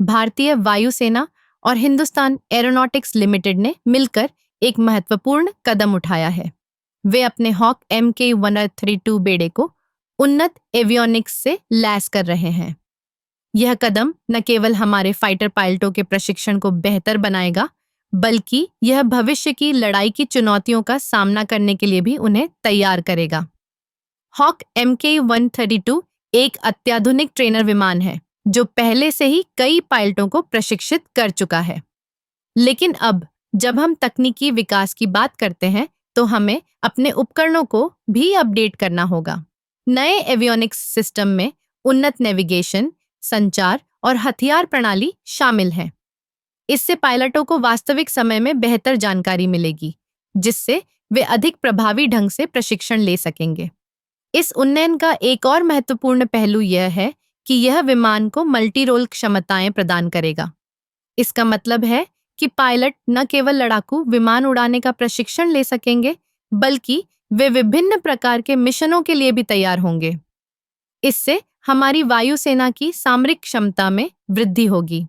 भारतीय वायुसेना और हिंदुस्तान एरोनॉटिक्स लिमिटेड ने मिलकर एक महत्वपूर्ण कदम उठाया है। वे अपने हॉक MK132 बेड़े को उन्नत एवियोनिक्स से लैस कर रहे हैं। यह कदम न केवल हमारे फाइटर पायलटों के प्रशिक्षण को बेहतर बनाएगा, बल्कि यह भविष्य की लड़ाई की चुनौतियों का सामना करने के लिए भी उन्हें तैयार करेगा। हॉक MK132 एक अत्याधुनिक ट्रेनर विमान है जो पहले से ही कई पायलटों को प्रशिक्षित कर चुका है। लेकिन अब जब हम तकनीकी विकास की बात करते हैं तो हमें अपने उपकरणों को भी अपडेट करना होगा। नए एवियोनिक्स सिस्टम में उन्नत नेविगेशन, संचार और हथियार प्रणाली शामिल है। इससे पायलटों को वास्तविक समय में बेहतर जानकारी मिलेगी, जिससे वे अधिक प्रभावी ढंग से प्रशिक्षण ले सकेंगे। इस उन्नयन का एक और महत्वपूर्ण पहलू यह है कि यह विमान को मल्टी रोल क्षमताएं प्रदान करेगा। इसका मतलब है कि पायलट न केवल लड़ाकू विमान उड़ाने का प्रशिक्षण ले सकेंगे, बल्कि वे विभिन्न प्रकार के मिशनों के लिए भी तैयार होंगे। इससे हमारी वायुसेना की सामरिक क्षमता में वृद्धि होगी।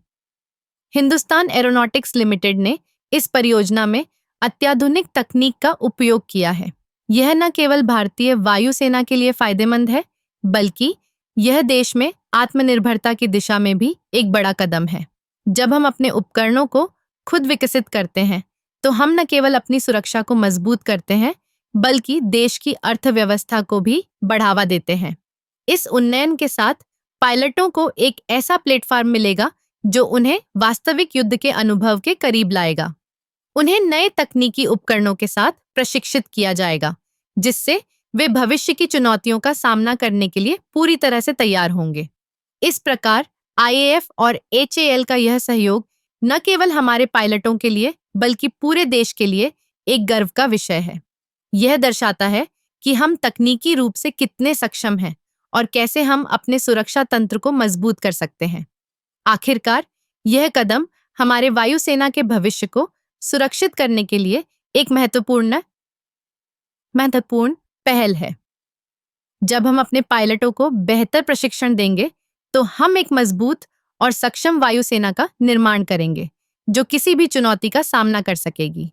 हिंदुस्तान एरोनॉटिक्स लिमिटेड ने इस परियोजना में अत्याधुनिक तकनीक का उपयोग किया है। यह न केवल भारतीय वायुसेना के लिए फायदेमंद है, बल्कि यह देश में आत्मनिर्भरता की दिशा में भी एक बड़ा कदम है। जब हम अपने उपकरणों को खुद विकसित करते हैं, तो हम न केवल अपनी सुरक्षा को मजबूत करते हैं, बल्कि देश की अर्थव्यवस्था को भी बढ़ावा देते हैं। इस उन्नयन के साथ पायलटों को एक ऐसा प्लेटफॉर्म मिलेगा जो उन्हें वास्तविक युद्ध के अनुभव के करीब लाएगा। उन्हें नए तकनीकी उपकरणों के साथ प्रशिक्षित किया जाएगा, जिससे वे भविष्य की चुनौतियों का सामना करने के लिए पूरी तरह से तैयार होंगे। इस प्रकार IAF और HAL का यह सहयोग न केवल हमारे पायलटों के लिए, बल्कि पूरे देश के लिए एक गर्व का विषय है। यह दर्शाता है कि हम तकनीकी रूप से कितने सक्षम हैं और कैसे हम अपने सुरक्षा तंत्र को मजबूत कर सकते हैं। आखिरकार, यह कदम हमारे वायुसेना के भविष्य को सुरक्षित करने के लिए एक महत्वपूर्ण पहल है। जब हम अपने पायलटों को बेहतर प्रशिक्षण देंगे, तो हम एक मजबूत और सक्षम वायुसेना का निर्माण करेंगे, जो किसी भी चुनौती का सामना कर सकेगी।